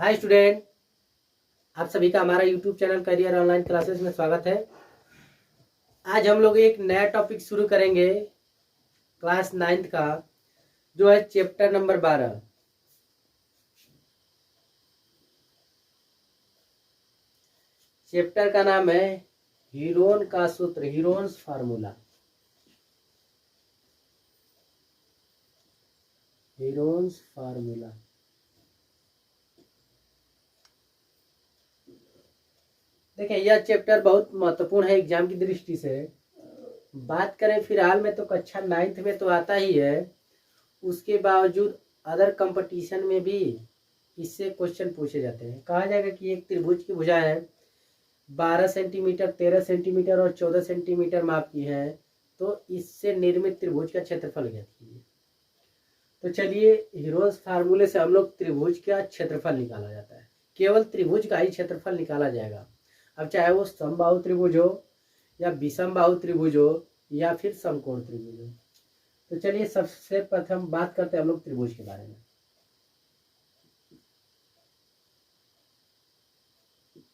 Hi student, आप सभी का हमारा YouTube channel career online classes में स्वागत है। आज हम लोग एक नया टॉपिक शुरू करेंगे क्लास 9th का, जो है चैप्टर नंबर 12। चैप्टर का नाम है हीरोन का सूत्र, हीरोन्स फार्मूला। हीरोन्स फार्मूला देखिए, यह चैप्टर बहुत महत्वपूर्ण है एग्जाम की दृष्टि से। बात करें फिलहाल में तो कक्षा 9th में तो आता ही है, उसके बावजूद अदर कंपटीशन में भी इससे क्वेश्चन पूछे जाते हैं। कहा जाएगा कि एक त्रिभुज की भुजा है 12 सेंटीमीटर, 13 सेंटीमीटर और 14 सेंटीमीटर माप की है, तो इससे निर्मित त्रिभुज का क्षेत्रफल ज्ञात कीजिए। तो चलिए, हीरोन्स फार्मूले से हम लोग त्रिभुज का क्षेत्रफल निकाला जाता है। केवल त्रिभुज का ही क्षेत्रफल निकाला जाएगा। अब चाहे वो समबाहु त्रिभुज हो या विषमबाहु त्रिभुज हो या फिर समकोण त्रिभुज हो। तो चलिए, सबसे प्रथम बात करते हैं हम लोग त्रिभुज के बारे में।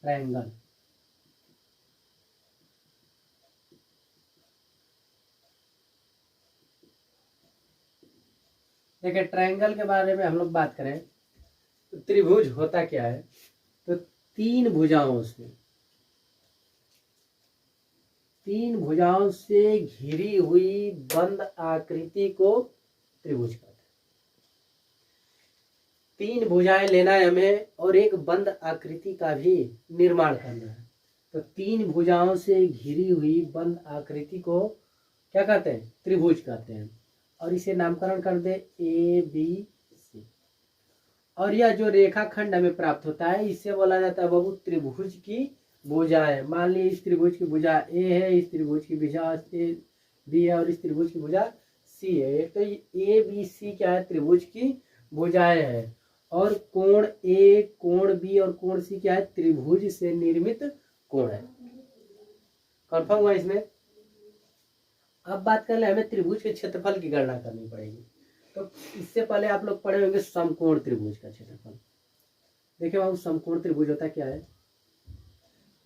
ट्रायंगल, देखिए ट्रायंगल के बारे में हम लोग बात करें तो त्रिभुज होता क्या है। तो तीन भुजाओं से घिरी हुई बंद आकृति को त्रिभुज कहते हैं। तीन भुजाएं लेना है हमें और एक बंद आकृति का भी निर्माण करना है। तो तीन भुजाओं से घिरी हुई बंद आकृति को क्या कहते हैं? त्रिभुज कहते हैं। और इसे नामकरण कर दे ABC। और यह जो रेखाखंड हमें प्राप्त होता है, इससे बोला जाता है बाबू त्रिभुज की भुजा है। मान लीजिए इस त्रिभुज की भुजा A है, इस त्रिभुज की भुजा B है और इस त्रिभुज की भुजा C है। तो ABC क्या है? त्रिभुज की भुजाएं हैं। और कोण A, कोण B और कोण C क्या है? त्रिभुज से निर्मित कोण है। कंफर्म हुआ इसमें? अब बात कर ले, हमें त्रिभुज के क्षेत्रफल की गणना करनी पड़ेगी। तो इससे पहले आप लोग पढ़े होंगे समकोण त्रिभुज का क्षेत्रफल। देखिए बाबू, समकोण त्रिभुज होता क्या है?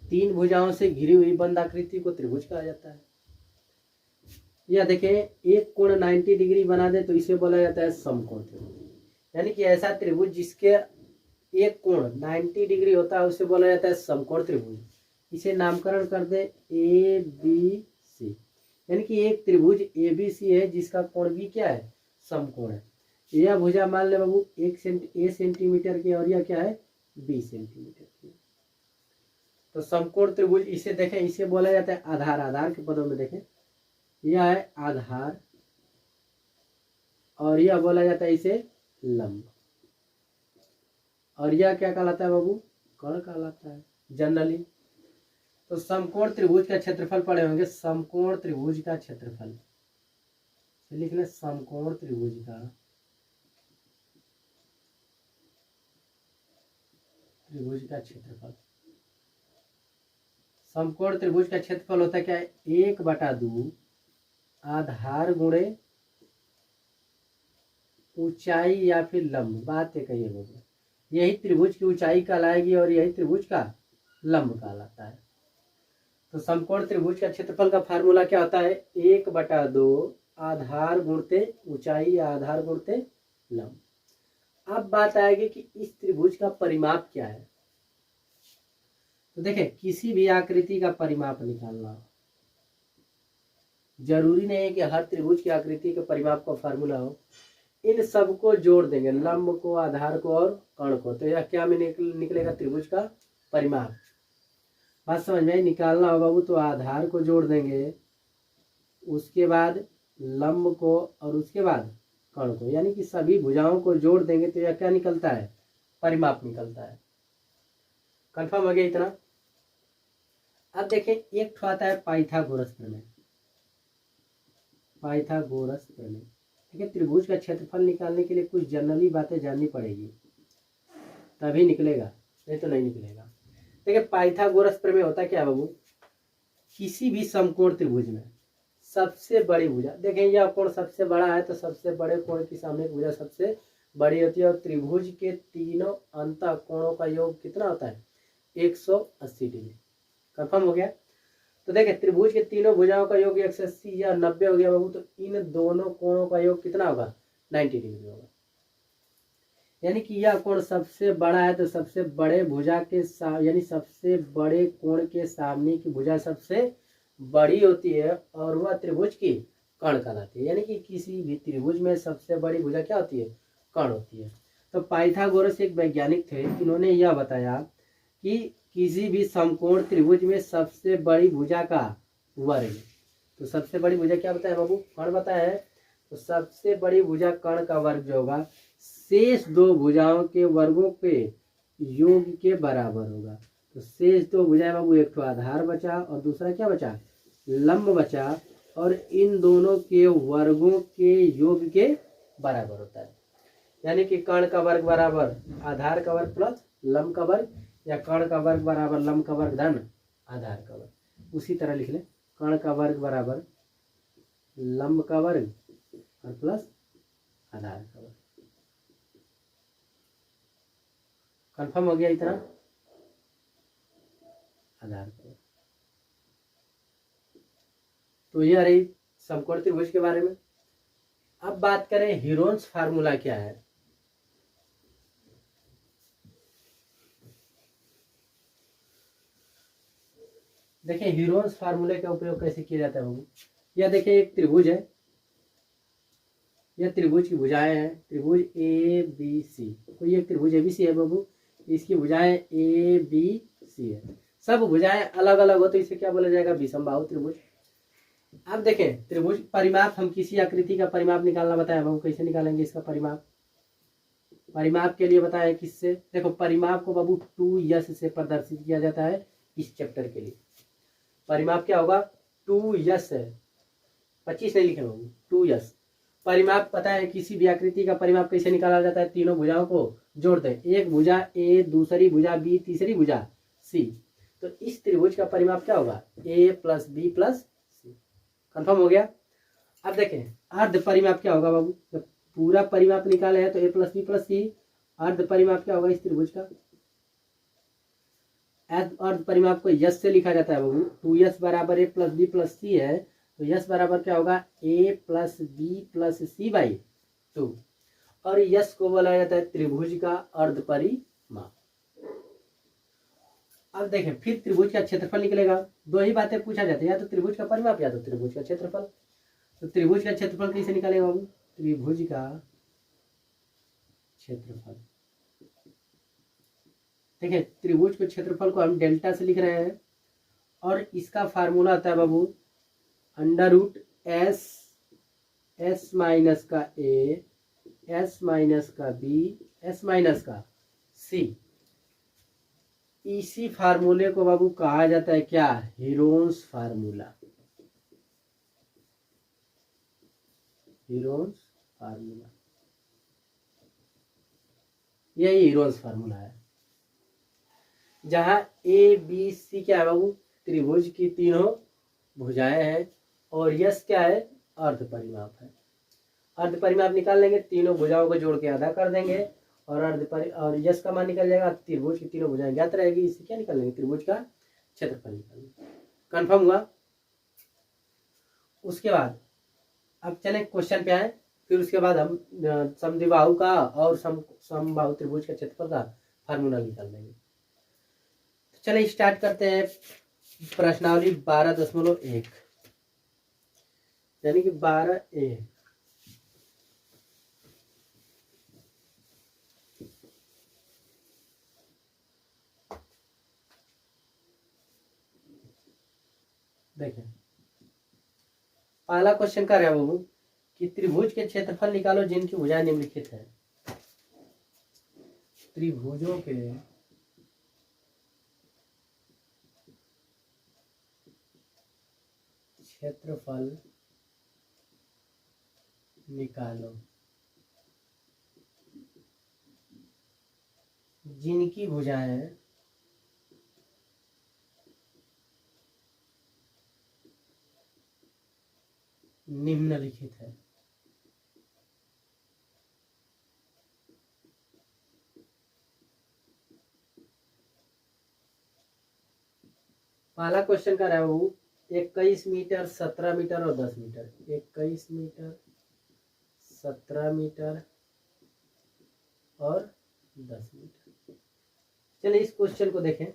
तीन भुजाओं से घिरी हुई बंद आकृति को त्रिभुज कहा जाता है। या देखें, एक कोण 90 डिग्री बना दे तो इसे बोला जाता है समकोण त्रिभुज। यानी कि ऐसा त्रिभुज जिसके एक कोण 90 डिग्री होता है उसे बोला जाता है समकोण त्रिभुज। इसे नामकरण कर दे ABC। यानी कि एक त्रिभुज ABC है जिसका कोण भी क्या है? समकोण है। यह भुजा मान ले बाबू A सेंटीमीटर की और यह क्या है? B सेंटीमीटर की। तो समकोण त्रिभुज इसे देखें, इसे बोला जाता है आधार। आधार के पदों में देखें, यह है आधार और यह बोला जाता है इसे लंब। और यह क्या कहलाता है बाबू? कर्ण कहलाता है जनरली। तो समकोण त्रिभुज का क्षेत्रफल पढ़े होंगे। समकोण त्रिभुज का क्षेत्रफल लिख ले, समकोण त्रिभुज का क्षेत्रफल। समकोण त्रिभुज का क्षेत्रफल होता है क्या है? 1/2 आधार गुणे ऊंचाई या फिर लंब। बात है कहिए बाबू, यही त्रिभुज की ऊंचाई कहलाएगी और यही त्रिभुज का लंब कहलाता है। तो समकोण त्रिभुज का क्षेत्रफल का फार्मूला क्या होता है? 1/2 आधार गुणते ऊंचाई या आधार गुणते लंब। अब बात आएगी कि इस त्रिभुज का परिमाप क्या है। तो देखें, किसी भी आकृति का परिमाप निकालना जरूरी नहीं है कि हर त्रिभुज की आकृति के परिमाप का फार्मूला हो। इन सबको जोड़ देंगे, लंब को, आधार को और कर्ण को, तो यह क्या में निकलेगा? त्रिभुज का परिमाप। बात समझ में निकालना होगा बाबू। तो आधार को जोड़ देंगे, उसके बाद लंब को और उसके बाद कर्ण को, यानी कि सभी भुजाओं को जोड़ देंगे तो यह क्या निकलता है? परिमाप निकलता है। कंफर्म हो गया इतना? अब देखें, एक ठो आता है पाइथागोरस प्रमेय। पाइथागोरस प्रमेय, ठीक है। त्रिभुज का क्षेत्रफल निकालने के लिए कुछ जनरली बातें जाननी पड़ेगी, तभी निकलेगा, नहीं तो नहीं निकलेगा। देखिए, पाइथागोरस प्रमेय होता क्या बाबू? किसी भी समकोण त्रिभुज में सबसे बड़ी भुजा, देखें यह कोण सबसे बड़ा है तो सबसे बड़े कोण की सामने भुजा सबसे बड़ी होती है और त्रिभुज के तीनों अंत कोणों का योग कितना होता है 180 डिग्री। कंफर्म हो गया। तो देखिए त्रिभुज के तीनों भुजाओं का योग 180 या 90 हो गया बाबू, तो इन दोनों कोणों का योग कितना होगा 90 डिग्री होगा। यानी कि यह कोण सबसे बड़ा है तो सबसे बड़े भुजा के यानी सबसे बड़े कोण के सामने की भुजा सबसे बड़ी होती है और वह त्रिभुज की कर्ण कहलाती है। यानी कि किसी भी त्रिभुज में सबसे बड़ी भुजा क्या होती है कर्ण होती है। तो पाइथागोरस एक वैज्ञानिक थे, इन्होंने यह बताया कि किसी भी समकोण त्रिभुज में सबसे बड़ी भुजा का वर्ग, तो सबसे बड़ी भुजा क्या बताया बाबू कर्ण बताया है, तो सबसे बड़ी भुजा कर्ण का वर्ग जो होगा शेष दो भुजाओं के वर्गों के योग के बराबर होगा। तो शेष दो भुजाएं बाबू, एक तो आधार बचा और दूसरा क्या बचा लंब बचा, और इन दोनों के वर्गों के योग के बराबर होता है। यानी कि कर्ण का वर्ग बराबर आधार का वर्ग प्लस लंब का वर्ग, या कर्ण का वर्ग बराबर लंब का वर्ग धन आधार का वर्ग। उसी तरह लिख ले कर्ण का वर्ग बराबर लंब का वर्ग और प्लस आधार का वर्ग। कंफर्म हो गया इतना आधार का वर्ग। तो यह रही समकोण त्रिभुज के बारे में। अब बात करें हीरोन्स फार्मूला क्या है। देखिए हीरोन्स फार्मूले का उपयोग कैसे किया जाता है बाबू। यह देखिए एक त्रिभुज है, यह त्रिभुज की भुजाएं हैं, त्रिभुज ए बी सी, कोई एक त्रिभुज एबीसी है बाबू, इसकी भुजाएं ए बी सी है, सब भुजाएं अलग अलग हो तो इसे क्या बोला जाएगा विषमबाहु त्रिभुज। अब देखें त्रिभुज परिमाप, हम किसी आकृति का परिमाप निकालना बताया बाबू, कैसे निकालेंगे इसका परिमाप। परिमाप के लिए बताया किससे, देखो परिमाप को बाबू 2s से प्रदर्शित किया जाता है इस चैप्टर के लिए। परिमाप क्या होगा 2s है, 25 नहीं लिखे बाबू 2s। परिमाप पता है किसी भी आकृति का परिमाप कैसे निकाला जाता है, तीनों भुजाओं को जोड़ते हैं, एक भुजा ए दूसरी भुजा बी तीसरी भुजा सी, तो इस त्रिभुज का परिमाप क्या होगा a plus B plus C. Confirm हो गया। अब देखें अर्ध परिमाप क्या होगा बाबू, जब पूरा परिमाप निकाले हैं तो ए प्लस बी प्लस सी, अर्ध परिमाप क्या होगा इस त्रिभुज का, अर्ध परिमाप को यस से लिखा जाता है बाबू, 2s बराबर a plus B plus c है, तो यस बराबर क्या होगा a plus B plus C by 2, और यस को बोला जाता है त्रिभुज का अर्ध परिमाप। अब देखें फिर त्रिभुज का क्षेत्रफल निकलेगा, दो ही बातें पूछा जाता है, या तो त्रिभुज का परिमाप या तो त्रिभुज का क्षेत्रफल। तो त्रिभुज का क्षेत्रफल कैसे निकालेगा बाबू, त्रिभुज का क्षेत्रफल, देखिए त्रिभुज के क्षेत्रफल को हम डेल्टा से लिख रहे हैं और इसका फार्मूला आता है बाबू under root S, s minus का ए, एस माइनस का बी, एस माइनस का सी। इसी फार्मूले को बाबू कहा जाता है क्या हीरोन्स फार्मूला, हीरोन्स फार्मूला, यही हीरोन्स फार्मूला है, जहां ए बी सी क्या है बाबू त्रिभुज की तीनों भुजाएं हैं और यस क्या है अर्ध परिमाप है। अर्ध परिमाप निकाल लेंगे, तीनों भुजाओं को जोड़ के आधा कर देंगे और और यस का मान निकल जाएगा, त्रिभुज की तीनों भुजाएं ज्ञात रहेगी, इससे क्या निकाल लेंगे त्रिभुज का क्षेत्रफल निकाल लेंगे। कंफर्म हुआ। उसके बाद अब चले क्वेश्चन पे आए, फिर उसके बाद हम समद्विबाहु का और समबाहु त्रिभुज का क्षेत्रफल का फार्मूला निकाल लेंगे। तो चले स्टार्ट करते हैं प्रश्नावली 12.1 यानी कि 12A। देखें पहला क्वेश्चन कर रहे हैं बाबू कि त्रिभुज के क्षेत्रफल निकालो जिनकी भुजाएं निम्नलिखित है। त्रिभुजों के क्षेत्रफल निकालो जिनकी भुजाएं निम्नलिखित है। पहला क्वेश्चन का रहा है वो 21 मीटर, 17 मीटर और 10 मीटर। 21 मीटर, 17 मीटर और 10 मीटर। चलिए इस क्वेश्चन को देखें।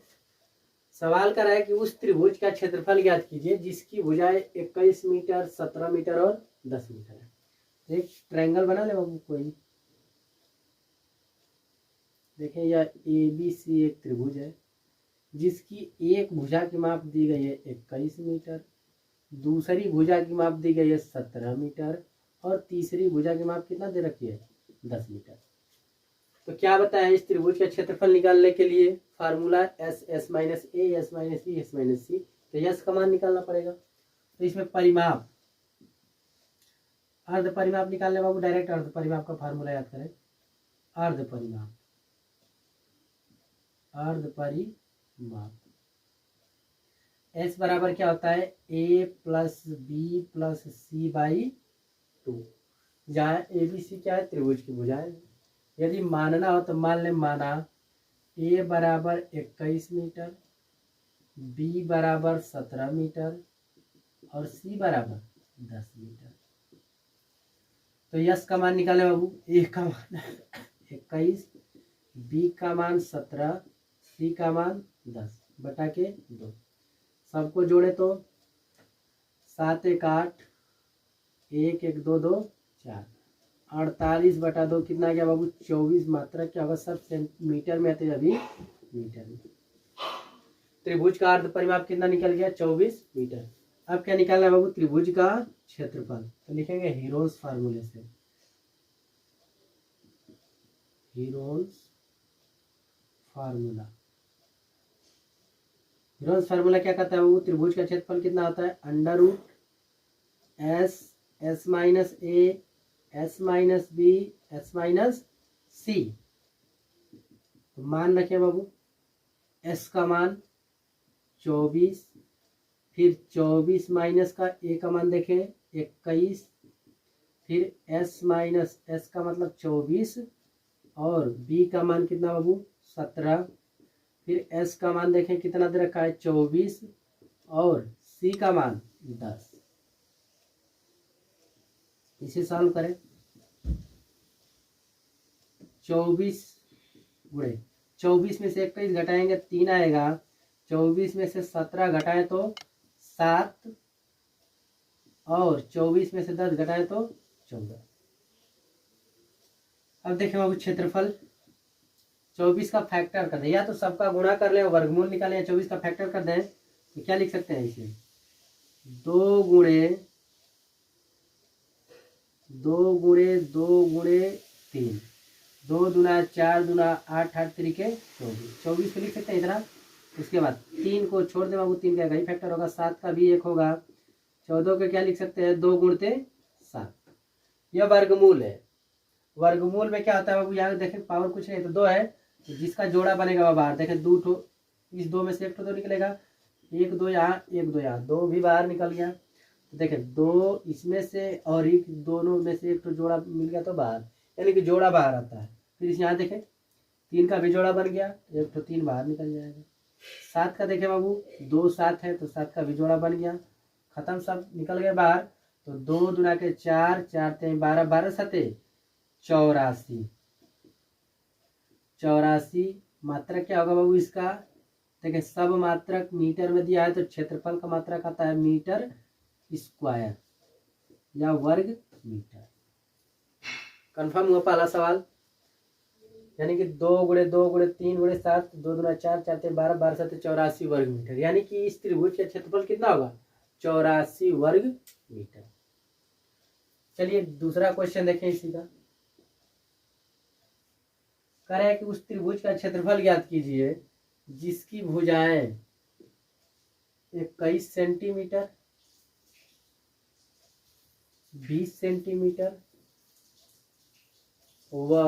सवाल कर रहा है कि उस त्रिभुज का क्षेत्रफल ज्ञात कीजिए जिसकी भुजाएं 21 मीटर, 17 मीटर और 10 मीटर है। तो एक ट्रायंगल बना ले बाबू कोई। देखें यह ABC एक त्रिभुज है जिसकी एक भुजा की माप दी गई है 21 मीटर, दूसरी भुजा की माप दी गई है 17 मीटर और तीसरी भुजा की माप कितना दे रखी है 10 मीटर। तो क्या बताया इस त्रिभुज का क्षेत्रफल निकालने के लिए formula S minus a, S minus b, S minus c. तो यस का मान निकालना पड़ेगा। तो इसमें परिमाप, अर्ध परिमाप निकालने बाबू डायरेक्ट अर्ध परिमाप का फार्मूला याद करें। अर्ध परिमाप, अर्ध परिमाप S बराबर क्या होता है A plus B plus C by 2, जहाँ ABC क्या है त्रिभुज की भुजाएं। यदि मानना हो तो मान ले माना A बराबर 21 मीटर, B बराबर 17 मीटर और C बराबर 10 मीटर। तो यस का मान निकाले बाबू। A का मान 21, B का मान 17, C का मान 10 बटा के 2। सबको जोड़े तो 7 1 8, 1 1 2 2 4, 48 बटा 2 कितना गया बाबू 24। मात्रा क्या होगा सब सेंटीमीटर में आते अभी मीटर में। त्रिभुज का अर्ध परिमाप कितना निकल गया 24 मीटर। अब क्या निकालना है बाबू त्रिभुज का क्षेत्रफल। तो लिखेंगे हीरोन्स फार्मूले से। हीरोन्स फार्मूला, हीरोन्स फार्मूला क्या कहता है बाबू त्रिभुज का क्षेत्रफल कितना होता है under root S minus a, S minus b, S minus c. तो मान रखे बाबू S का मान 24, फिर 24 माइनस का A का मान देखें 21, फिर S माइनस S का मतलब 24 और B का मान कितना बाबू 17, फिर S का मान देखें कितना दे रखा है 24 और C का मान 10। इसे सॉल्व करें। 24 गुणे 24 में से 21 घटाएंगे 3 आएगा, 24 में से 17 घटाएं तो 7 और 24 में से 10 घटाएं तो 14। अब देखें बाबू क्षेत्रफल 24 का फैक्टर कर दें, या तो सबका गुणा कर लें वर्गमूल निकालें या 24 का फैक्टर कर दें। तो क्या लिख सकते हैं इसे 2 गुणे 3, 2 दूना 4 दूना 8, 8 तरीके 24 को लिख सकते हैं इतना। उसके बाद 3 को छोड़ दे बाबू, 3 का ही फैक्टर होगा, 7 का भी 1 होगा, 14 को क्या लिख सकते हैं 2 गुणते 7। यह वर्गमूल है। वर्गमूल में क्या होता है बाबू यहाँ देखें पावर कुछ नहीं तो 2 है, तो जिसका जोड़ा बनेगा बाहर देखें 2 ठो, इस 2 में से 1 ठो 2 निकलेगा, 1 2 यहाँ 1 2 यहाँ, 2 भी बाहर निकल गया। तो देखें 2 इसमें से और एक दोनों में से 1 ठो जोड़ा मिल गया तो बाहर, यानी कि जोड़ा बाहर आता है। फिर यहाँ देखें 3 का भी जोड़ा बन गया, 1 ठो 3 बाहर निकल जाएगा। 7 का देखें बाबू 2 7 है तो 7 का भी जोड़ा बन गया, खत्म सब निकल गए बाहर। तो 2 दूना के 4, 4 3 12, 12 7 84। 84 मात्रक क्या होगा बाबू इसका, देखिए सब मात्रक मीटर में दिया है तो क्षेत्रफल का मात्रक आता है मीटर स्क्वायर या वर्ग मीटर। कंफर्म हुआ पहला सवाल, यानी कि 2 गुणे 2 गुणे 3 गुणे 7, 2 दूना 4, 4 3 12, 12 7 84 वर्ग मीटर, यानी कि इस त्रिभुज का क्षेत्रफल कितना होगा 84 वर्ग मीटर। चलिए दूसरा क्वेश्चन देखें इसी का। कह रहे हैं कि उस त्रिभुज का क्षेत्रफल ज्ञात कीजिए जिसकी भुजाएं 21 सेंटीमीटर, 20 सेंटीमीटर व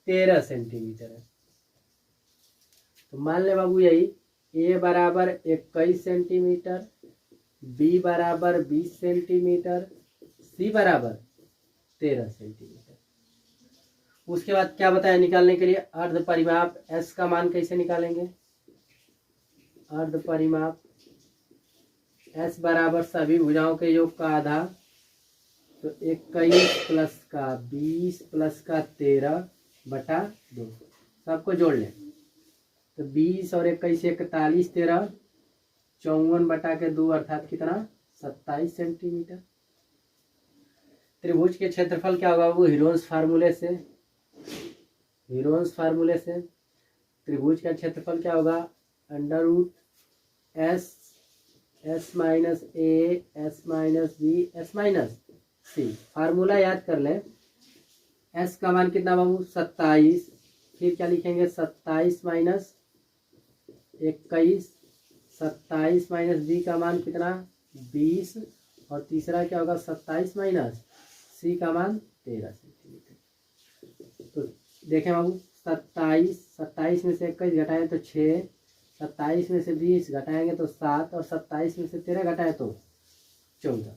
13 सेंटीमीटर है। तो मान ले बाबू यही A बराबर 21 सेंटीमीटर, B बराबर 20 सेंटीमीटर, C बराबर 13 सेंटीमीटर। उसके बाद क्या बताया निकालने के लिए अर्ध परिमाप S का मान कैसे निकालेंगे। अर्ध परिमाप S बराबर सभी भुजाओं के योग का आधा, तो 21 प्लस का 20 प्लस का 13/2 सबको जोड़ लें। तो 20 और 21 41, 13 54/2 अर्थात कितना 27 सेंटीमीटर। त्रिभुज के क्षेत्रफल क्या होगा वो हीरोन्स फार्मूले से त्रिभुज का क्षेत्रफल क्या होगा √S S - A S - B S - C। Formula याद कर लें। S का मान कितना बाबू 27, फिर क्या लिखेंगे 27 - 21, 27 - B का मान कितना 20, और तीसरा क्या होगा 27 - C का मान 13 सेंटीमीटर। तो देखें बाबू 27 में से 21 घटाएं तो 6, 27 में से 20 घटाएंगे तो 7, और 27 में से 13 घटाएं तो 14।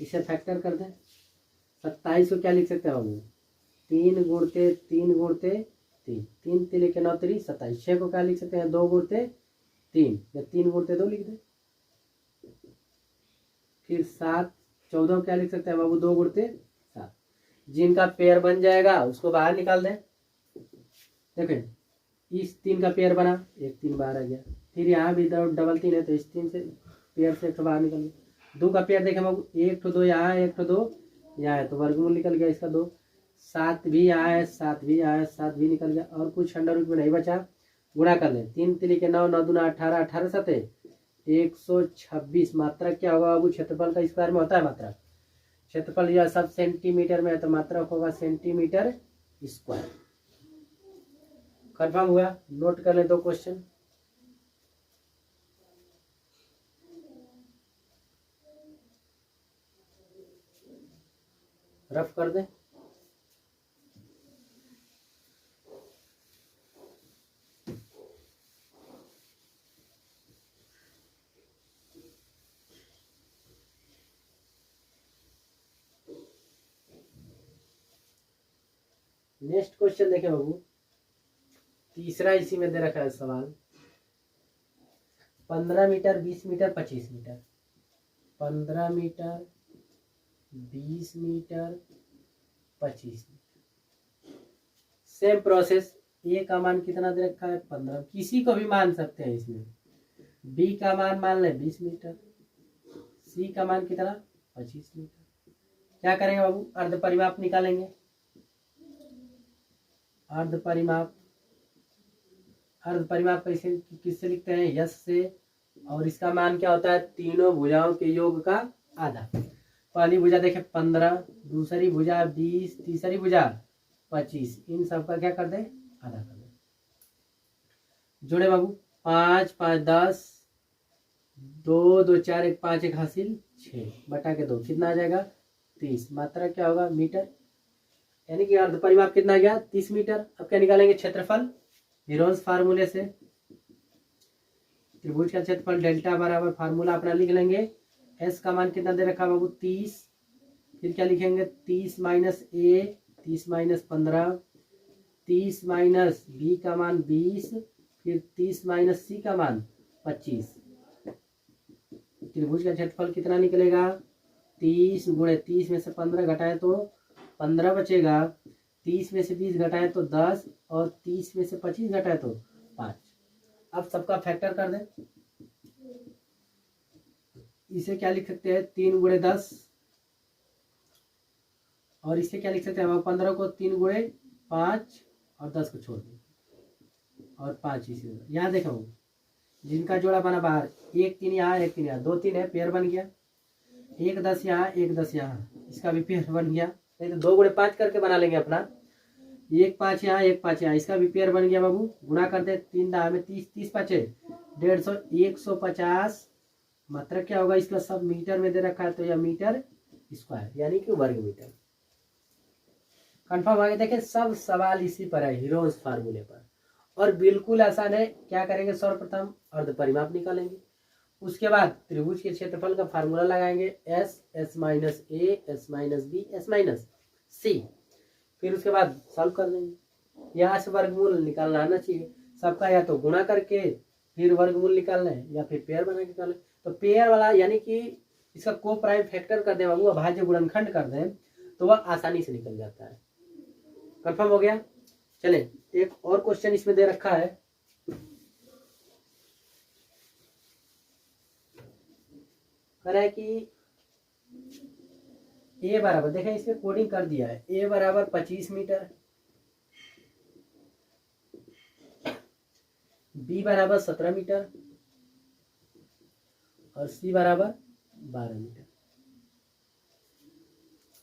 इसे फैक्टर कर दें। 27 को क्या लिख सकते हैं बाबू 3 गुणते 3 गुणते 3, 3 3 के 9 3 27। 6 को क्या लिख सकते हैं 2 गुणते 3, या 3 गुणते 2 लिख दें। फिर 7 14 को क्या लिख सकते हैं बाबू 2 गुणते 7। जिनका पेयर बन जाएगा उसको बाहर निकाल दें। देखें इस 3 का पेयर बना, 1 3 बाहर आ गया। फिर यहाँ भी डबल 3 है तो इस 3 से पेयर से 1 बाहर निकल गया। 2 का पेयर देखें बाबू 1 तो 2 यहाँ है, 1 तो 2 यहाँ है, तो वर्गमूल निकल गया इसका 2। 7 भी यहाँ है, 7 भी यहाँ है, 7 भी निकल गया, और कुछ अंडर रूट में नहीं बचा। गुणा कर लें 3 3 के 9, 9 दूना 18, 18 7 126। मात्रक क्या होगा बाबू क्षेत्रफल का स्क्वायर में होता है मात्रक। क्षेत्रफल यह सब सेंटीमीटर में है तो मात्रक होगा सेंटीमीटर स्क्वायर। कंफर्म हुआ। नोट कर लें 2 क्वेश्चन। रफ कर दें। नेक्स्ट क्वेश्चन देखें बाबू, तीसरा इसी में दे रखा है सवाल। 15 metre 20 metre 25 metre, 15 metre 20 metre 25 metre. Same process. A का मान कितना दे रखा है 15, किसी को भी मान सकते हैं इसमें। बी का मान लें 20 मीटर, सी का मान कितना 25 मीटर। क्या करेंगे बाबू अर्ध परिमाप निकालेंगे। अर्ध परिमाप कैसे किससे लिखते हैं यस से, और इसका मान क्या होता है तीनों भुजाओं के योग का आधा। पहली भुजा देखें 15, दूसरी भुजा 20, तीसरी भुजा 25, इन सब का क्या कर दे आधा कर दे। जोड़े बाबू 5 5 10, 2 2 4 1 5 1 हासिल 6/2 कितना आ जाएगा 30। मात्रा क्या होगा मीटर, यानी कि अर्ध परिमाप कितना आ गया 30 मीटर। अब क्या निकालेंगे क्षेत्रफल हीरोन्स फार्मूले से। त्रिभुज का क्षेत्रफल डेल्टा बराबर फार्मूला अपना लिख लेंगे। एस का मान कितना दे रखा बाबू 30, फिर क्या लिखेंगे 30 - A 30 - 15, 30 - B का मान 20, फिर 30 - C का मान 25। त्रिभुज का क्षेत्रफल कितना निकलेगा 30 गुणे 30 में से 15 घटाए तो 15 बचेगा, 30 में से 20 घटाए तो 10, और 30 में से 25 घटाए तो 5। अब सबका फैक्टर कर दें। इसे क्या लिख सकते हैं 3 गुणे 10, और इसे क्या लिख सकते हैं 15 को 3 गुणे 5 और 10 को छोड़ दें, और 5 इसी यहाँ देखो जिनका जोड़ा बना बाहर 1 3 यहाँ 1 3 यहाँ, 2 3 है पेयर बन गया। 1 10 यहाँ 1 10 यहाँ, इसका भी पेयर बन गया। नहीं तो 2 गुणे 5 करके बना लेंगे अपना। 1 5 यहाँ 1 5 यहाँ, इसका भी पेयर बन गया बाबू। गुणा करते 3 दाह में 30 30 5 150 150। मात्रक क्या होगा इसका सब मीटर में दे रखा है तो यह मीटर स्क्वायर यानी कि वर्ग मीटर। कंफर्म आगे देखें सब सवाल इसी पर है हीरोन्स फार्मूले पर, और बिल्कुल आसान है। क्या करेंगे सर्वप्रथम अर्ध परिमाप निकालेंगे, उसके बाद त्रिभुज के क्षेत्रफल का फार्मूला लगाएंगे S S - A S - B S - C, फिर उसके बाद सॉल्व कर देंगे। यहाँ से वर्गमूल निकालना आना चाहिए सबका, या तो गुणा करके फिर वर्गमूल निकालना है या फिर पेयर बना के निकालना है। तो पेयर वाला यानी कि इसका को प्राइम फैक्टर कर दे बाबू, अभाज्य गुणनखंड कर दें तो वह आसानी से निकल जाता है। कंफर्म हो गया। चले एक और क्वेश्चन इसमें दे रखा है, कह रहा है कि ए बराबर, देखें इसमें कोडिंग कर दिया है, ए बराबर 25 मीटर, बी बराबर 17 मीटर और सी बराबर 12 मीटर।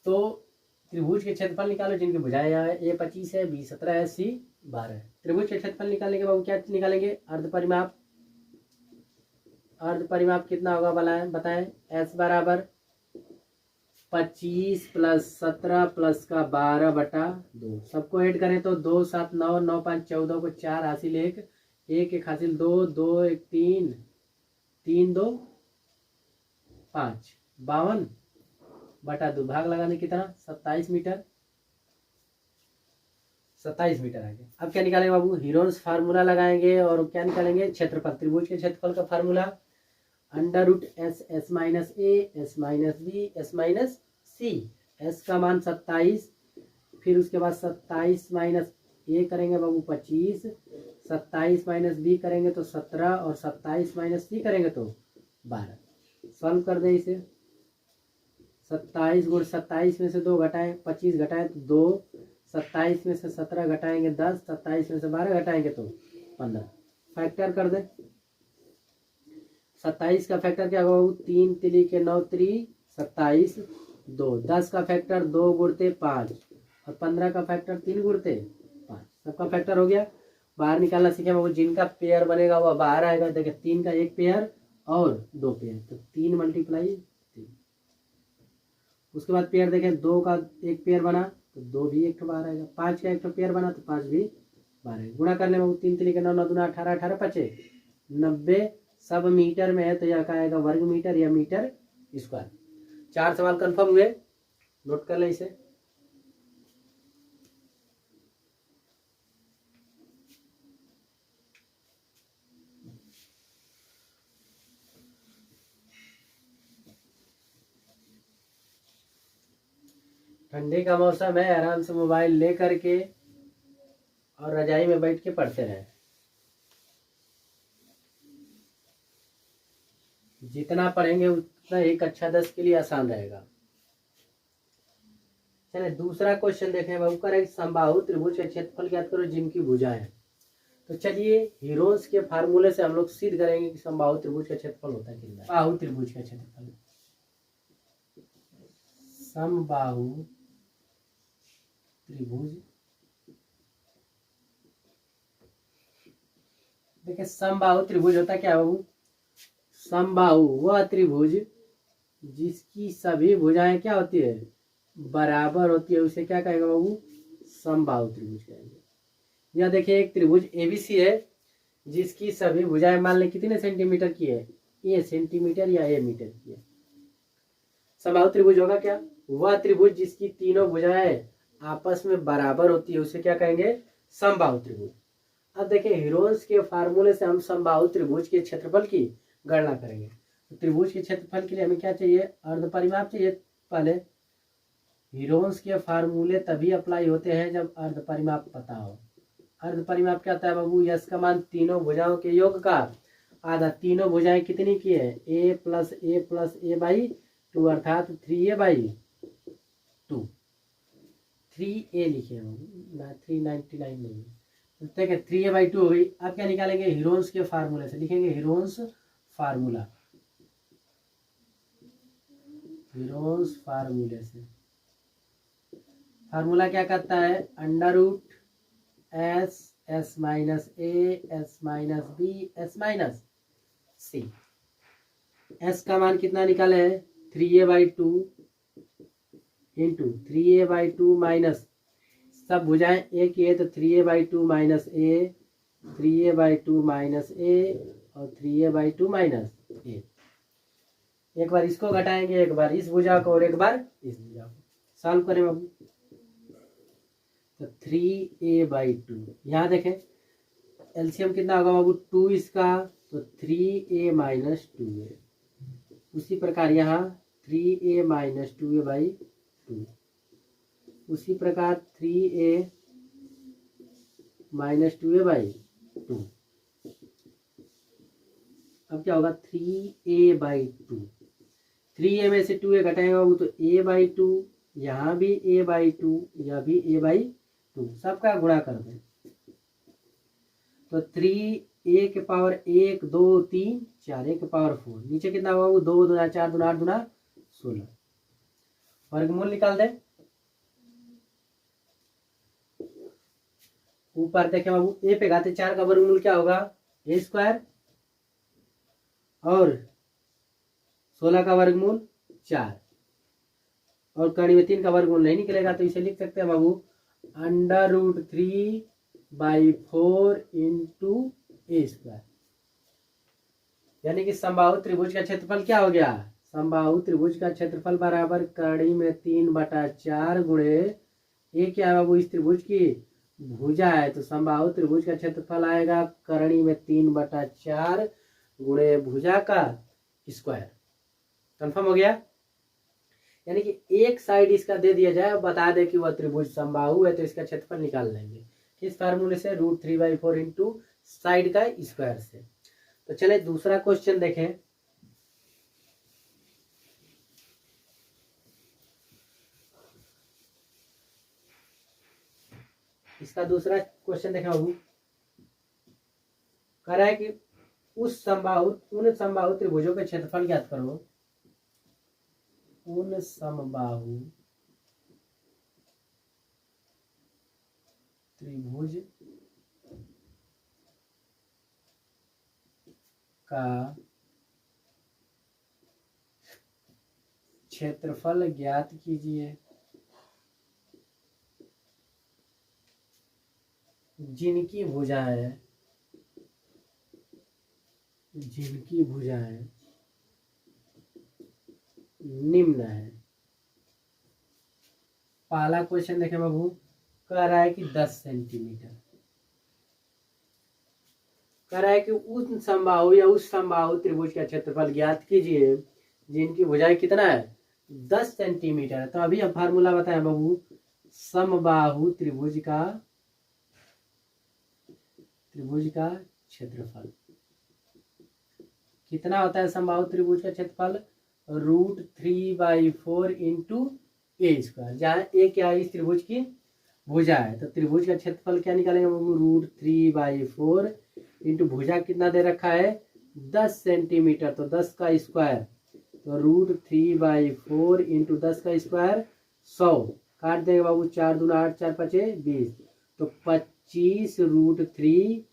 तो त्रिभुज के क्षेत्रफल निकालो जिनकी भुजाएं है, ए 25 है, बी 17 है, सी 12 है। त्रिभुज के क्षेत्रफल निकालने के बाद क्या निकालेंगे, अर्ध परिमाप। अर्ध परिमाप कितना होगा बताएं। एस बराबर 25 प्लस 17 प्लस का 12/2, सबको ऐड करें तो 2 7 9 9 5 14 को 4 हासिल 1 1 1 हासिल 2 2 1 3 3 2 5 52/2, भाग लगाने कितना 27 मीटर, 27 मीटर आ गया। अब क्या निकालेंगे बाबू, हीरोन्स फार्मूला लगाएंगे और क्या निकालेंगे, क्षेत्रफल। त्रिभुज के क्षेत्रफल का formula √S S minus a S minus b S minus c. S का मान 27, फिर उसके बाद 27 माइनस ए करेंगे बाबू 25, 27 माइनस बी करेंगे तो 17 और 27 माइनस सी करेंगे तो 12। सॉल्व कर दें इसे, 27 गुण 27 में से 2 घटाएं 25 घटाएं तो 2, 27 में से 17 घटाएंगे 10, 27 में से 12 घटाएंगे तो 15। फैक्टर कर दें, 27 का फैक्टर क्या होगा, 3 तिली के 9 त्री 27, 2 10 का फैक्टर 2 गुणते 5 और 15 का फैक्टर 3 गुणते 5, सबका फैक्टर हो गया। बाहर निकालना सीखे बाबू, जिनका पेयर बनेगा वह बाहर आएगा। देखिए 3 का एक पेयर और 2 पेयर, तो 3 × 3। उसके बाद पेयर देखें, 2 का एक पेयर बना तो 2 भी एक बाहर आएगा, 5 का एक पेयर बना तो 5 भी बाहर आएगा। गुणा करने में 3 तिली के 9 9 दूना 18 18 5 90, सब मीटर में है तो यह क्या आएगा, वर्ग मीटर या मीटर स्क्वायर। 4 सवाल कंफर्म हुए, नोट कर ले इसे। ठंडी का मौसम है, आराम से मोबाइल ले करके और रजाई में बैठ के पढ़ते रहे। जितना पढ़ेंगे उतना ही कक्षा 10 के लिए आसान रहेगा। चलिए दूसरा क्वेश्चन देखें बाबू, कर एक समबाहु त्रिभुज का क्षेत्रफल ज्ञात करो जिनकी भुजाएं हैं। तो चलिए हीरोन्स के फार्मूले से हम लोग सिद्ध करेंगे कि समबाहु त्रिभुज का क्षेत्रफल होता है कितना। बाहु त्रिभुज का क्षेत्रफल, समबाहु त्रिभुज, देखिए समबाहु त्रिभुज होता क्या बाबू, समबाहु वह त्रिभुज जिसकी सभी भुजाएं क्या होती है, बराबर होती है, उसे क्या कहेगा बाबू, समबाहु त्रिभुज कहेंगे। यह देखिए एक त्रिभुज एबीसी है जिसकी सभी भुजाएं मान लें कितने सेंटीमीटर की है, ए सेंटीमीटर या ए मीटर की है। समबाहु त्रिभुज होगा क्या, वह त्रिभुज जिसकी तीनों भुजाएं आपस में बराबर होती है उसे क्या कहेंगे, समबाहु त्रिभुज। अब देखिए हीरोन्स के फार्मूले से हम समबाहु त्रिभुज के क्षेत्रफल की गणना करेंगे। तो त्रिभुज के क्षेत्रफल के लिए हमें क्या चाहिए, अर्ध परिमाप चाहिए। पहले हीरोन्स के फार्मूले तभी अप्लाई होते हैं जब अर्ध परिमाप पता हो। अर्ध परिमाप क्या होता है बाबू, यस का मान तीनों भुजाओं के योग का आधा। तीनों भुजाएं कितनी की है, a प्लस a / 2 अर्थात 3a/2। 3a लिखे ना, 399 नहीं, देखिए 3a/2 हो गई। अब क्या निकालेंगे, हीरोन्स के फार्मूले से लिखेंगे, हीरोन्स फार्मूला, हीरोन्स फार्मूले से। फार्मूला क्या करता है, √S S minus a S minus b S minus c. S का मान कितना निकाले हैं, 3a/2 इंटू 3a/2 माइनस, सब भुजाएं एक ही है तो 3a/2 माइनस ए, 3a/2 माइनस ए और 3a/2 माइनस ए। एक बार इसको घटाएंगे, एक बार इस भुजा को और एक बार इस भुजा को। सॉल्व करें बाबू, तो 3a/2, यहाँ देखें एलसीएम कितना होगा बाबू, 2 इसका तो 3a माइनस 2a। उसी प्रकार यहाँ 3a माइनस 2a बाई 2। उसी प्रकार 3a माइनस 2a बाई 2। अब क्या होगा 3a बाई 2। 3a में से 2a घटाएंगे बाबू तो a बाई 2, यहाँ भी a बाई 2, यह भी a बाई 2, सबका गुणा कर दें तो 3a के पावर 1 2 3 4, a के पावर 4, नीचे कितना होगा बाबू 2 दूना 4 दूना 8 दूना 16। वर्गमूल निकाल दें। ऊपर देखें बाबू a पे घाते 4 का वर्गमूल क्या होगा a स्क्वायर, और 16 का वर्गमूल 4, और कड़ी में 3 का वर्गमूल नहीं निकलेगा तो इसे लिख सकते हैं बाबू √3/4 इंटू ए स्क्वायर। यानी कि समबाहु त्रिभुज का क्षेत्रफल क्या हो गया, समबाहु त्रिभुज का क्षेत्रफल बराबर कड़ी में 3/4 गुणे ये क्या है बाबू इस त्रिभुज की भुजा है, तो समबाहु त्रिभुज का क्षेत्रफल आएगा कड़ी में 3/4 गुणे भुजा का स्क्वायर। कंफर्म हो गया। यानी कि एक साइड इसका दे दिया जाए और बता दे कि वह त्रिभुज समबाहु है तो इसका क्षेत्रफल निकाल लेंगे किस फार्मूले से, √3/4 इंटू साइड का स्क्वायर से। तो चले दूसरा क्वेश्चन देखें। इसका दूसरा क्वेश्चन देखें बाबू, कह रहा है कि उन समबाहु त्रिभुजों के क्षेत्रफल ज्ञात करो। उन समबाहु त्रिभुज का क्षेत्रफल ज्ञात कीजिए जिनकी भुजाएं निम्न है। पहला क्वेश्चन देखें बाबू, कह रहा है कि 10 सेंटीमीटर, कह रहा है कि उस समबाहु या उस समबाहु त्रिभुज का क्षेत्रफल ज्ञात कीजिए जिनकी भुजाएं कितना है 10 सेंटीमीटर है। तो अभी हम फार्मूला बताएं बाबू, समबाहु त्रिभुज का क्षेत्रफल कितना होता है, समबाहु त्रिभुज का क्षेत्रफल √3/4 इंटू ए स्क्वायर, जहाँ ए क्या है इस त्रिभुज की भुजा है, तो त्रिभुज का क्षेत्रफल क्या निकालेंगे बाबू √3/4 इंटू भुजा कितना दे रखा है 10 सेंटीमीटर, तो 10 का स्क्वायर, तो √3/4 इंटू 10 का स्क्वायर 100, काट देंगे बाबू 4 दूना 8 4 5 20, तो 25 √3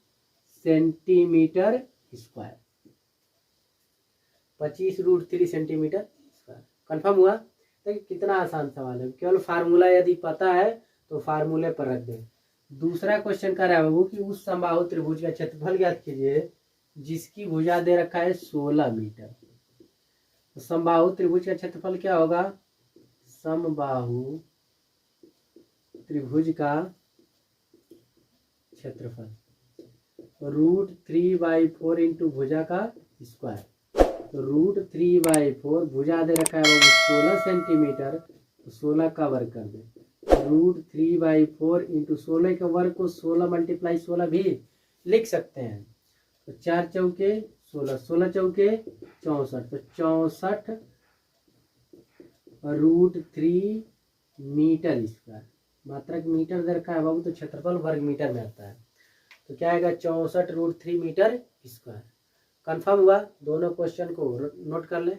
centimetre square, 25 √3 centimetre square. Confirm हुआ। देखिए कितना आसान सवाल है, केवल फार्मूला यदि पता है तो फार्मूले पर रख दें। दूसरा क्वेश्चन कर रहा है बाबू कि उस समबाहु त्रिभुज का क्षेत्रफल ज्ञात कीजिए जिसकी भुजा दे रखा है 16 मीटर। तो समबाहु त्रिभुज का क्षेत्रफल क्या होगा, समबाहु त्रिभुज का क्षेत्रफल √3/4 इंटू भुजा का स्क्वायर, तो √3/4 भुजा दे रखा है बाबू 16 सेंटीमीटर, तो 16 का वर्ग कर दे, √3/4 इंटू 16 के वर्ग को 16 × 16 भी लिख सकते हैं, तो 4 चौके 16, 16 चौके 64, तो 64 √3 मीटर स्क्वायर। मात्रक मीटर दे रखा है बाबू तो क्षेत्रफल वर्ग मीटर में आता है, तो क्या आएगा 64 √3 मीटर स्क्वायर। कंफर्म हुआ। दोनों क्वेश्चन को नोट कर लें।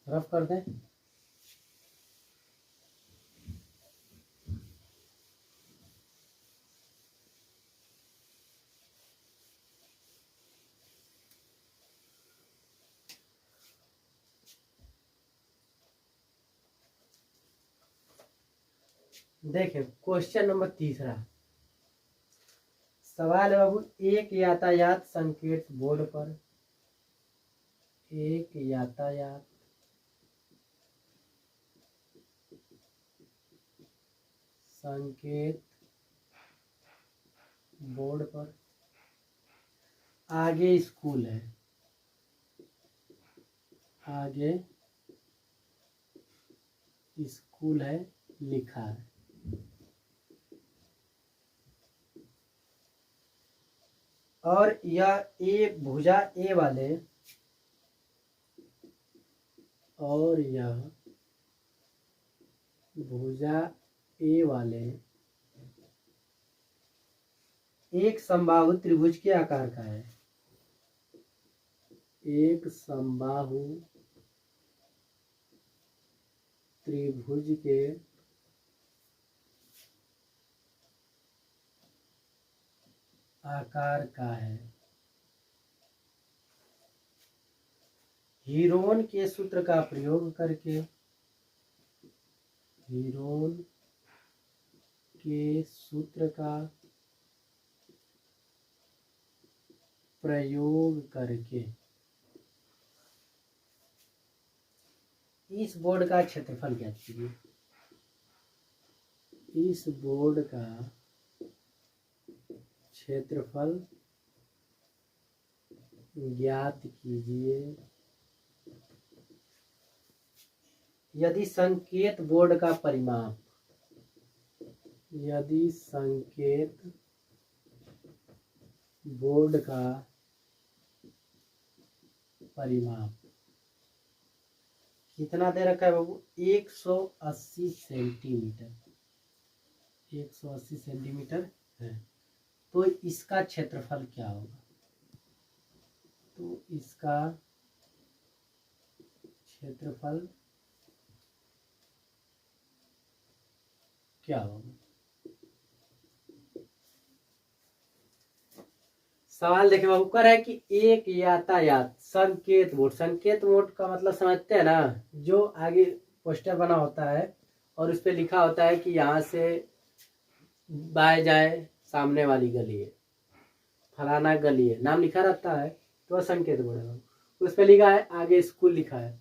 रफ कर दें। देखें क्वेश्चन नंबर तीसरा सवाल है बाबू, एक यातायात संकेत बोर्ड पर, एक यातायात संकेत बोर्ड पर, आगे स्कूल है, आगे स्कूल है लिखा है। और यह ए भुजा ए वाले, और यह भुजा ए वाले एक समबाहु त्रिभुज के आकार का है। एक समबाहु त्रिभुज के आकार का है। हीरोन के सूत्र का प्रयोग करके, हीरोन के सूत्र का प्रयोग करके इस बोर्ड का क्षेत्रफल ज्ञात कीजिए। इस बोर्ड का क्षेत्रफल ज्ञात कीजिए यदि संकेत बोर्ड का परिमाप, यदि संकेत बोर्ड का परिमाप कितना दे रखा है बाबू, 180 सेंटीमीटर, 180 सेंटीमीटर है। तो इसका क्षेत्रफल क्या होगा, तो इसका क्षेत्रफल क्या होगा। सवाल देखे बाबू, कर है कि एक यातायात संकेत बोर्ड, संकेत बोर्ड का मतलब समझते हैं ना, जो आगे पोस्टर बना होता है और उस पर लिखा होता है कि यहाँ से बाएं जाए, सामने वाली गली है, फलाना गली है, नाम लिखा रहता है, तो संकेत बोर्ड है। उस पर लिखा है, आगे स्कूल लिखा है,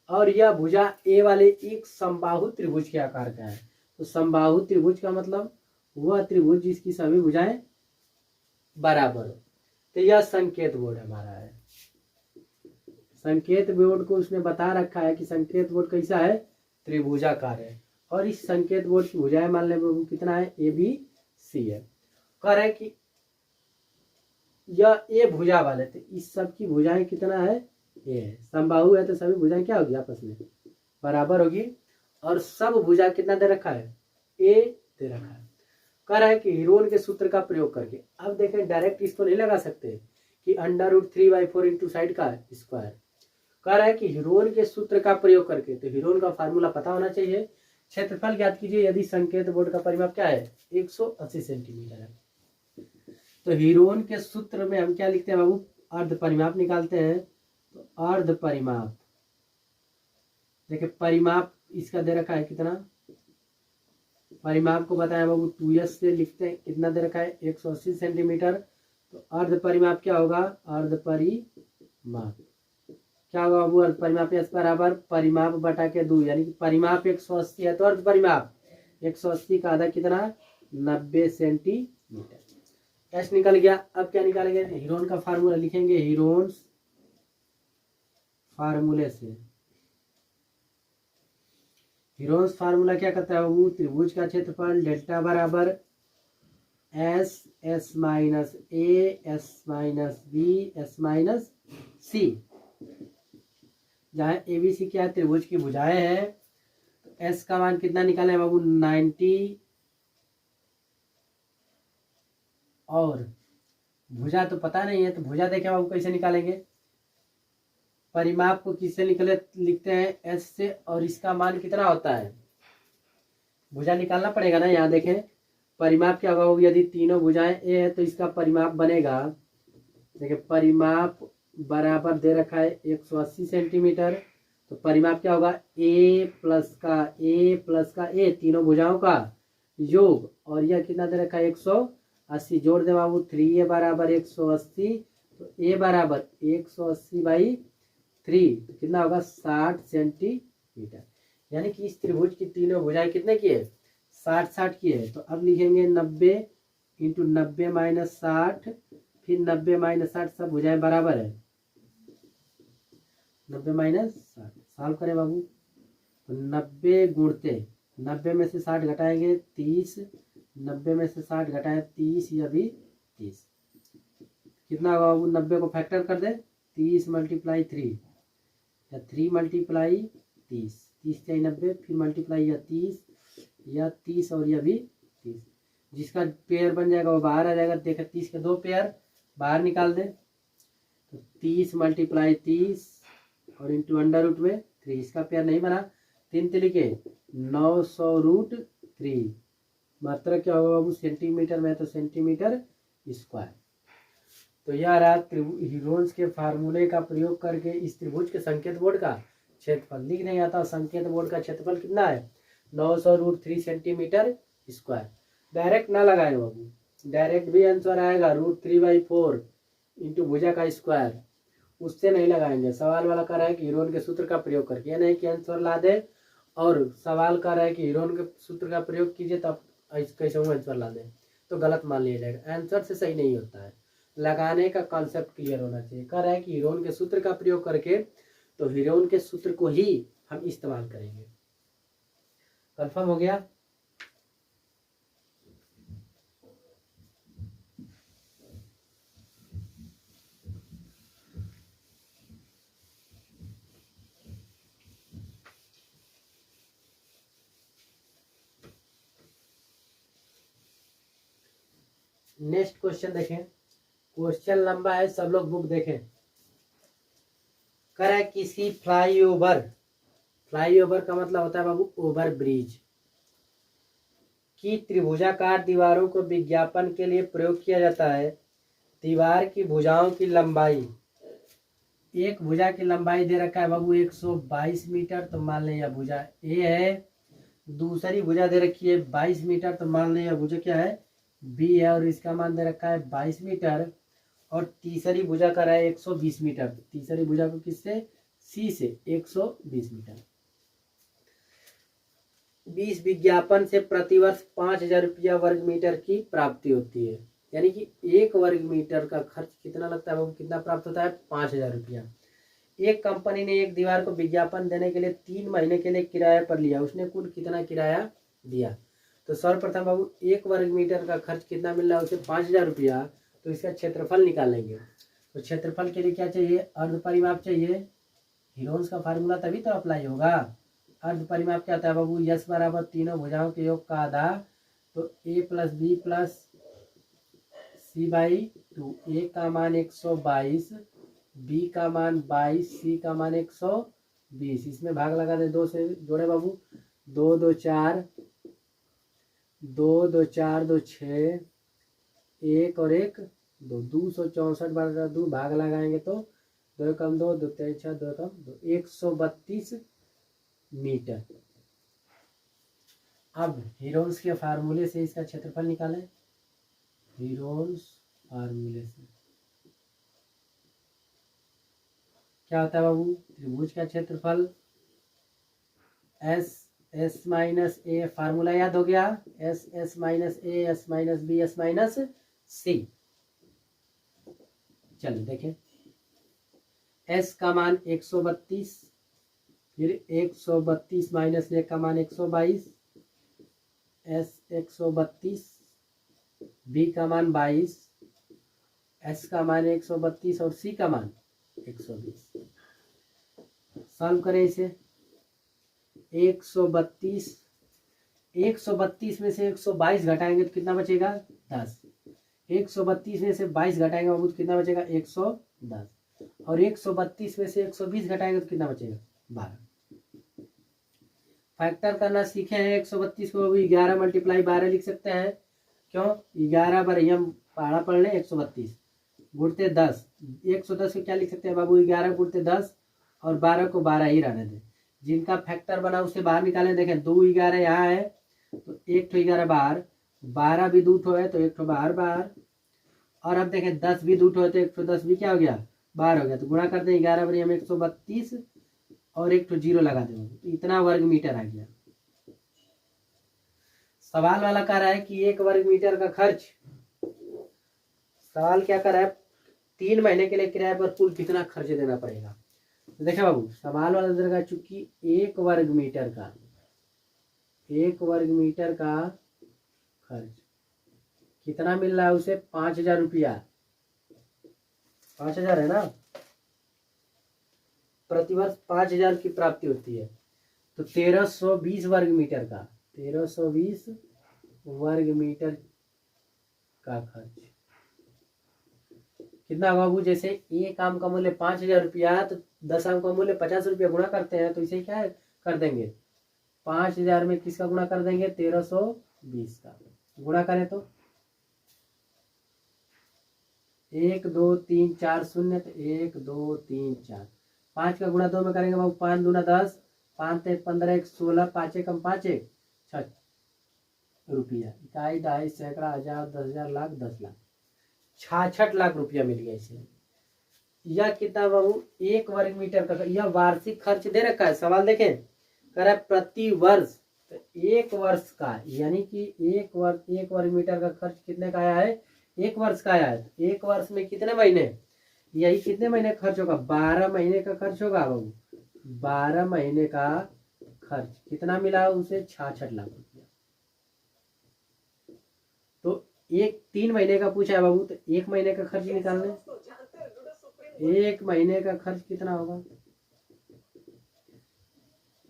और यह भुजा ए वाले एक समबाहु त्रिभुज के आकार का है। तो समबाहु त्रिभुज का मतलब वह त्रिभुज जिसकी सभी भुजाएं बराबर हो। तो यह संकेत बोर्ड हमारा है। संकेत बोर्ड को उसने बता रखा है कि संकेत बोर्ड कैसा है, त्रिभुजाकार है। और इस संकेत बोर्ड की भुजाएं मान ले कितना है, ए बी सी है। कह रहे कि यह ए भुजा वाले, तो इस सब की भुजाएं कितना है, ए है। समबाहु है तो सभी भुजाएं क्या होगी, आपस में बराबर होगी। और सब भुजा कितना दे रखा है, ए दे रखा है। कह रहा है कि हीरोन के सूत्र का प्रयोग करके, अब देखें डायरेक्ट इसको नहीं लगा सकते कि √3/4 इंटू साइड का स्क्वायर। कह रहा है कि हीरोन के सूत्र का प्रयोग करके, तो हीरोन का फार्मूला पता होना चाहिए। क्षेत्रफल ज्ञात कीजिए यदि संकेत बोर्ड का परिमाप क्या है, 180 सेंटीमीटर है। तो हीरोन के सूत्र में हम क्या लिखते हैं बाबू, अर्ध परिमाप निकालते हैं। तो अर्ध परिमाप, देखिए परिमाप इसका दे रखा है कितना, परिमाप को बताया बाबू 2s से लिखते हैं, कितना दे रखा है 180 सेंटीमीटर। तो अर्ध परिमाप क्या होगा, अर्ध परिमाप क्या होगा बाबू, अर्ध परिमाप s बराबर परिमाप बटा के 2, यानी कि परिमाप 180 है तो अर्ध परिमाप 180 का आधा कितना, 90 सेंटीमीटर। s निकल गया। अब क्या निकालेंगे, हीरोन का फार्मूला लिखेंगे, हीरोन फार्मूले से। हीरोन फार्मूला क्या कहता है बाबू, त्रिभुज का क्षेत्रफल डेल्टा बराबर s, s minus a, s minus b, s minus c. जहाँ ए बी सी क्या है, त्रिभुज की भुजाएं हैं। तो एस का मान कितना निकाले बाबू, 90। और भुजा तो पता नहीं है, तो भुजा देखे बाबू कैसे निकालेंगे, परिमाप को किससे निकले लिखते हैं, एस से, और इसका मान कितना होता है, भुजा निकालना पड़ेगा ना। यहाँ देखें परिमाप क्या होगा, यदि तीनों भुजाएं ए है तो इसका परिमाप बनेगा, देखिए परिमाप बराबर दे रखा है 180 सेंटीमीटर। तो परिमाप क्या होगा, ए प्लस का ए, तीनों भुजाओं का योग, और यह कितना दे रखा है 180, जोड़ दे बाबू 3a बराबर 180। तो ए बराबर 180/3, तो कितना होगा 60 सेंटीमीटर। यानी कि इस त्रिभुज की तीनों भुजाएं कितने की है, 60 की है, तो अब लिखेंगे 90 इंटू 90 माइनस 60, फिर 90 माइनस 60, सब भुजाएं बराबर है, 90 माइनस 60 सॉल्व करें बाबू। तो 90 गुणते 90 में से 60 घटाएंगे 30, 90 में से 60 घटाए 30, या भी 30, कितना होगा बाबू? 90 को फैक्टर कर दे, 30 मल्टीप्लाई 3 या 3 मल्टीप्लाई 30, 30 चाहिए 90, फिर मल्टीप्लाई या 30 और यह भी 30, जिसका पेयर बन जाएगा वो बाहर आ जाएगा। देखा 30 के 2 पेयर बाहर निकाल दे, तो 30 मल्टीप्लाई 30 और इंटू अंडर रूट में 3, इसका पेयर नहीं बना, 3 लिखे 900√3, मात्रा क्या होगा बाबू? सेंटीमीटर में, तो सेंटीमीटर स्क्वायर। तो यह रहा हीरोन्स के फार्मूले का प्रयोग करके इस त्रिभुज के संकेत बोर्ड का क्षेत्रफल। लिख नहीं आता, संकेत बोर्ड का क्षेत्रफल कितना है? 900√3 सेंटीमीटर स्क्वायर। डायरेक्ट ना लगाए बाबू, डायरेक्ट भी आंसर आएगा √3/4 इंटू भुजा का स्क्वायर, उससे नहीं लगाएंगे। सवाल वाला कर रहा है कि हीरोन के सूत्र का प्रयोग करके, यह नहीं कि आंसर ला दे और सवाल कर रहा है कि हीरोन के सूत्र का प्रयोग कीजिए तब कैसे आंसर ला दे, तो गलत मान लिया जाएगा। आंसर से सही नहीं होता है, लगाने का कॉन्सेप्ट क्लियर होना चाहिए। कह रहा है कि हीरोन के सूत्र का प्रयोग करके, तो हीरोन के सूत्र को ही हम इस्तेमाल करेंगे। कंफर्म हो गया? नेक्स्ट क्वेश्चन देखें। क्वेश्चन लंबा है, सब लोग बुक देखें। कह रहा है किसी फ्लाईओवर, फ्लाईओवर का मतलब होता है बाबू ओवर ब्रिज, की त्रिभुजाकार दीवारों को विज्ञापन के लिए प्रयोग किया जाता है। दीवार की भुजाओं की लंबाई, एक भुजा की लंबाई दे रखा है बाबू 122 मीटर, तो मान लें यह भुजा ए है। दूसरी भुजा दे रखी है 22 मीटर, तो मान लें यह भुजा क्या है? बी है, और इसका मान दे रखा है 22 मीटर। और तीसरी भुजा का रहा है 120 मीटर, तीसरी भुजा को किससे? सी से 120 मीटर। 20 विज्ञापन से प्रतिवर्ष 5,000 रुपया वर्ग मीटर की प्राप्ति होती है। यानी कि 1 वर्ग मीटर का खर्च कितना लगता है बाबू? कितना प्राप्त होता है? 5,000 रुपया। एक कंपनी ने एक दीवार को विज्ञापन देने के लिए 3 महीने के लिए किराया पर लिया, उसने कुल कितना किराया दिया? तो सर्वप्रथम बाबू 1 वर्ग मीटर का खर्च कितना मिल रहा है उसे? 5,000 रुपया। तो इसका क्षेत्रफल निकालेंगे, तो क्षेत्रफल के लिए क्या चाहिए? अर्ध परिमाप चाहिए। हीरोन्स का फार्मूला तभी तो अप्लाई होगा। अर्ध परिमाप क्या होता है बाबू? यस बराबर तीनों भुजाओं के योग का आधा, तो a plus B plus c/2। A का मान 122, बी का मान 22, सी का मान 120। इसमें भाग लगा दे, 2 से जोड़े बाबू, 2 2 4, 2 2 4 2 6, 1 और 1 2, 264 बटा 2, भाग लगाएंगे तो 2 कम 2, 2 3 6, 2 कम 2, 132 मीटर। अब हीरोन्स के फार्मूले से इसका क्षेत्रफल निकालें। हीरोन्स फार्मूले से क्या होता है बाबू? त्रिभुज का क्षेत्रफल एस माइनस ए, फार्मूला याद हो गया? S minus a, s minus b, s minus c. चलिए देखें, एस का मान 132, फिर 132 माइनस ए का मान 122, एस 132, बी का मान 22, एस का मान 132 और सी का मान 120। सॉल्व करें इसे। 132 में से 122 घटाएंगे तो कितना बचेगा? 10। 132 में से 22 घटाएंगे बाबू तो कितना बचेगा? 110। और 132 में से 120 घटाएंगे तो कितना बचेगा? 12। फैक्टर करना सीखे हैं। 132 को भी 11 मल्टीप्लाई 12 लिख सकते हैं। क्यों? 11 बार हम पहाड़ा पढ़ लें। 132 गुणते 10, 110 को क्या लिख सकते हैं बाबू? 11 गुणते 10 और 12 को 12 ही रहने दें। जिनका फैक्टर बना उसे बाहर निकालें। देखें 2 11 यहाँ है तो 1 ठो 11 बाहर, 12 भी 2 ठो है तो 1 ठो बाहर। और अब देखें 10 भी 2 ठो है तो 1 ठो 10 भी क्या हो गया? बाहर हो गया। तो गुणा कर दें 11 बार हम 132 और 1 ठो 0 लगा दें, तो इतना वर्ग मीटर आ गया। सवाल वाला कह रहा है कि 1 वर्ग मीटर का खर्च, सवाल क्या कर रहा है, 3 महीने के लिए किराए पर कुल कितना खर्च देना पड़ेगा। तो देखिए बाबू, सवाल वाला देगा चूंकि 1 वर्ग मीटर का खर्च कितना मिल रहा है उसे, 5,000 रुपया, 5,000 है ना, प्रतिवर्ष 5,000 की प्राप्ति होती है। तो 1320 वर्ग मीटर का, 1320 वर्ग मीटर का खर्च कितना होगा बाबू। जैसे एक आम का मूल्य 5,000 रुपया, तो 10 आम का मूल्य 50 रुपया गुणा करते हैं, तो इसे क्या कर देंगे, 5,000 में किसका गुणा कर देंगे, 1320 का गुणा करें तो 1 2 3 4 शून्य, तो 1 2 3 4, 5 का गुणा 2 में करेंगे बाबू, 5 दूना 10, 5 1 15 1 16, 5 1 5 1 6 रुपया, इकाई दहाई सैकड़ा हजार 10,000 लाख 10 लाख, 66 लाख रुपया मिल गया इसे। यह कितना बाबू, 1 वर्ग मीटर का, यह वार्षिक खर्च दे रखा है। सवाल देखें, कह रहा है प्रति वर्ष, तो 1 वर्ष का, यानी कि 1 वर्ग मीटर का खर्च कितने का आया है, 1 वर्ष का आया है। 1 वर्ष में कितने महीने, यही कितने महीने खर्च होगा, 12 महीने का खर्च होगा बाबू। 12 महीने का खर्च कितना मिला उसे, 66 लाख रुपया। तो 3 महीने का पूछा है बाबू, तो 1 महीने का खर्च निकालने, 1 महीने का खर्च कितना होगा,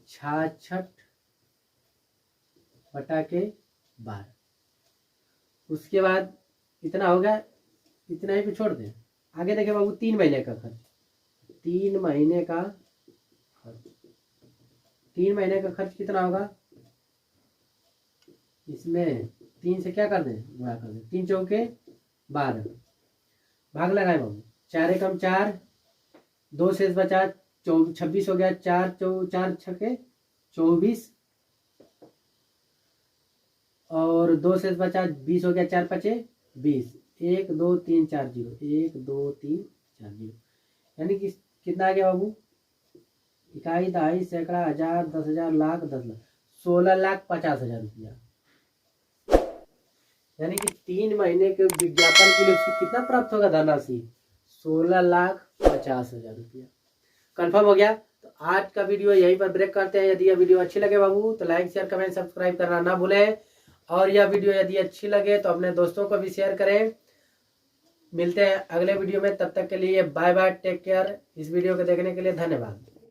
66 बटा के 12। उसके बाद इतना हो गया, इतना ही पे छोड़ दें। आगे देखें बाबू, 3 महीने का खर्च, 3 महीने का खर्च, 3 महीने का खर्च कितना होगा, इसमें 3 से क्या कर दें, गुणा कर दें, 3 चौके 12, भाग लगाए बाबू, 4 एकम 4, 2 से बचा 26 हो गया, 4 छके 24, और 2 से बचा 20 हो गया, 4 पचे 20, 1 2 3 4 0, 1 2 3 4 0, यानी कि कितना आ गया बाबू, इकाई दहाई सैकड़ा हजार 10,000 लाख 10 लाख, 16,50,000 रुपया। यानी कि 3 महीने के विज्ञापन के लिए उसकी कितना प्राप्त होगा धनराशि, 16,50,000 रुपया। कंफर्म हो गया। तो आज का वीडियो यहीं पर ब्रेक करते हैं। यदि यह वीडियो अच्छी लगे बाबू तो लाइक शेयर कमेंट सब्सक्राइब करना ना भूलें, और यह वीडियो यदि अच्छी लगे तो अपने दोस्तों को भी शेयर करें। मिलते हैं अगले वीडियो में, तब तक के लिए बाय बाय, टेक केयर। इस वीडियो को देखने के लिए धन्यवाद।